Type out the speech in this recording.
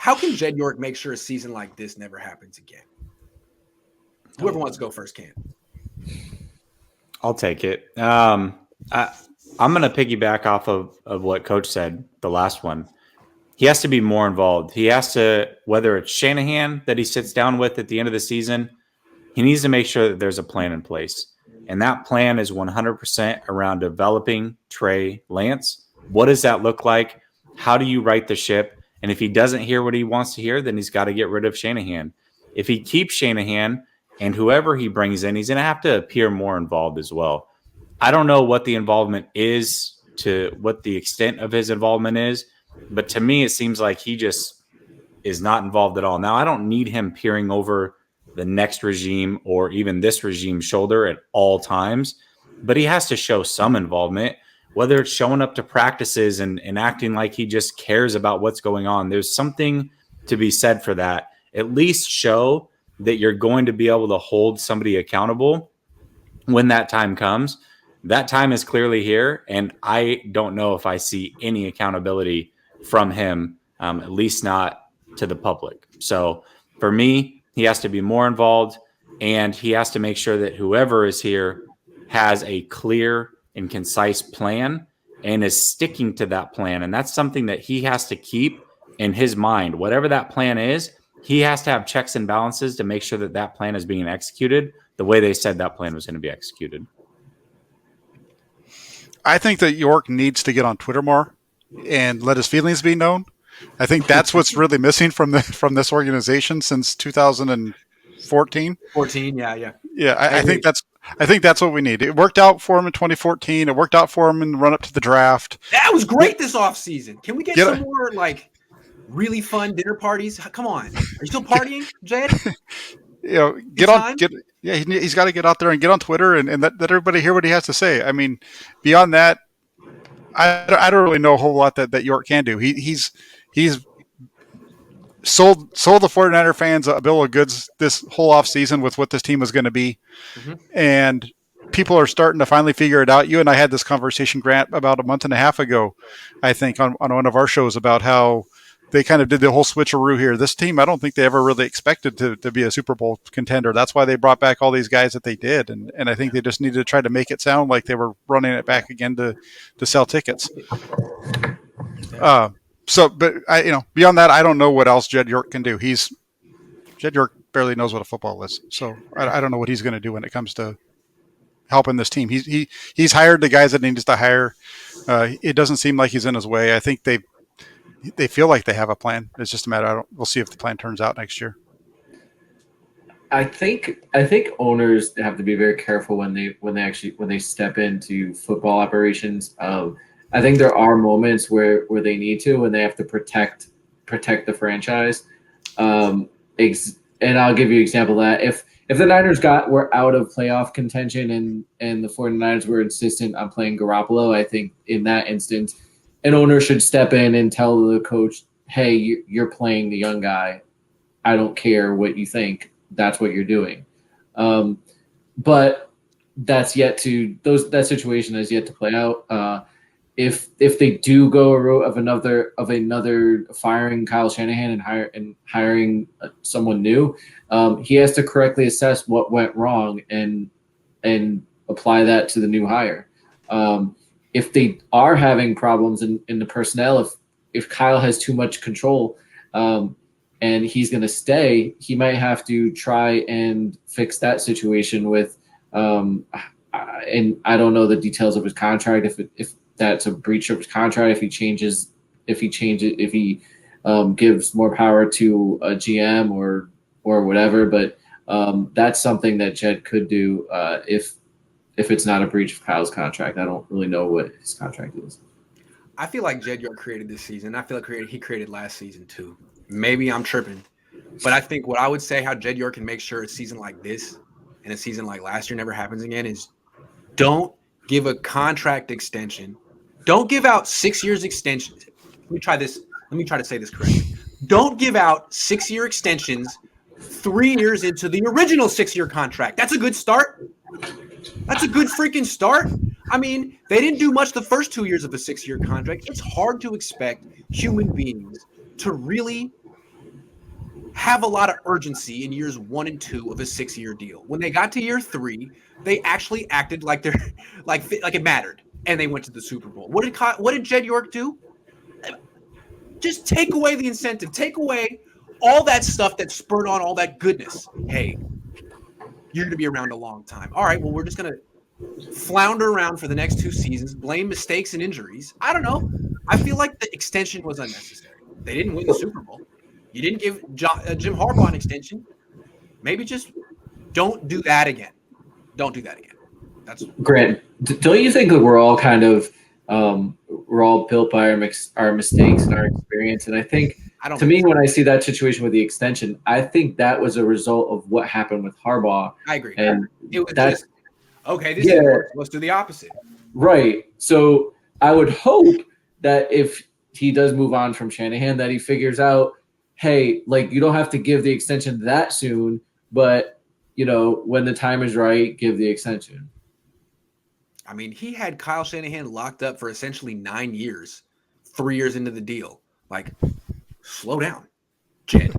How can Jed York make sure a season like this never happens again? Whoever wants to go first can. I'll take it. I'm going to piggyback off of what Coach said, the last one. He has to be more involved. He has to, whether it's Shanahan that he sits down with at the end of the season, he needs to make sure that there's a plan in place. And that plan is 100% around developing Trey Lance. What does that look like? How do you right the ship? And if he doesn't hear what he wants to hear, then he's got to get rid of Shanahan. If he keeps Shanahan and whoever he brings in, he's going to have to appear more involved as well. I don't know what the involvement is, to what the extent of his involvement is, but to me, it seems like he just is not involved at all. Now, I don't need him peering over the next regime or even this regime's shoulder at all times, but he has to show some involvement, whether it's showing up to practices and acting like he just cares about what's going on. There's something to be said for that. At least show that you're going to be able to hold somebody accountable when that time comes. That time is clearly here, and I don't know if I see any accountability from him, at least not to the public. So for me, he has to be more involved, and he has to make sure that whoever is here has a clear and concise plan and is sticking to that plan. And that's something that he has to keep in his mind. Whatever that plan is, he has to have checks and balances to make sure that that plan is being executed the way they said that plan was going to be executed. I think that York needs to get on Twitter more and let his feelings be known. I think that's what's really missing from this organization since 2014. 14, yeah. Yeah, I think that's what we need. It worked out for him in 2014. It worked out for him in the run up to the draft. That was great this offseason. Can we get some more really fun dinner parties? Come on. Are you still partying, Jed? He's got to get out there and get on Twitter and let everybody hear what he has to say. I mean, beyond that, I don't really know a whole lot that York can do. He's sold the 49er fans a bill of goods this whole offseason with what this team was going to be. Mm-hmm. And people are starting to finally figure it out. You and I had this conversation, Grant, about a month and a half ago, I think, on one of our shows about how they kind of did the whole switcheroo here. This team, I don't think they ever really expected to be a Super Bowl contender. That's why they brought back all these guys that they did. And I think they just needed to try to make it sound like they were running it back again to sell tickets. Beyond that, I don't know what else Jed York can do. Jed York barely knows what a football is. So I don't know what he's going to do when it comes to helping this team. He's hired the guys that he needs to hire. It doesn't seem like he's in his way. I think they feel like they have a plan. It's just a matter. We'll see if the plan turns out next year. I think owners have to be very careful when they step into football operations. I think there are moments where they need to, when they have to protect the franchise. And I'll give you an example of that. If the Niners were out of playoff contention and the 49ers were insistent on playing Garoppolo, I think in that instance, an owner should step in and tell the coach, hey, you're playing the young guy. I don't care what you think. That's what you're doing. But that situation has yet to play out. If they do go a route of another firing Kyle Shanahan and hiring someone new, he has to correctly assess what went wrong and apply that to the new hire. If they are having problems in the personnel, if Kyle has too much control and he's going to stay, he might have to try and fix that situation with. And I don't know the details of his contract. If that's a breach of his contract, if he gives more power to a GM or whatever. But that's something that Jed could do if it's not a breach of Kyle's contract. I don't really know what his contract is. I feel like Jed York created this season. I feel like he created last season too. Maybe I'm tripping. But I think what I would say how Jed York can make sure a season like this and a season like last year never happens again is don't give a contract extension. Don't give out 6 years extensions. Let me try to say this correctly. Don't give out 6-year extensions 3 years into the original 6-year contract. That's a good start. That's a good freaking start. I mean, they didn't do much the first 2 years of the 6-year contract. It's hard to expect human beings to really have a lot of urgency in years 1 and 2 of a 6-year deal. When they got to year 3, they actually acted like they're like it mattered, and they went to the Super Bowl. What did Jed York do? Just take away the incentive, take away all that stuff that spurred on all that goodness. Hey, you're going to be around a long time. All right, well, we're just going to flounder around for the next 2 seasons, blame mistakes and injuries. I don't know. I feel like the extension was unnecessary. They didn't win the Super Bowl. You didn't give Jim Harbaugh an extension. Maybe just don't do that again. Don't do that again. That's Grant. Don't you think that we're all kind of we're all built by our mistakes and our experience? And I think, to me, when I see that situation with the extension, I think that was a result of what happened with Harbaugh. I agree. And it was just, okay, this is worse. Let's do the opposite. Right. So I would hope that if he does move on from Shanahan, that he figures out, hey, like, you don't have to give the extension that soon, but, you know, when the time is right, give the extension. I mean, he had Kyle Shanahan locked up for essentially 9 years, 3 years into the deal. Like, slow down, Jed.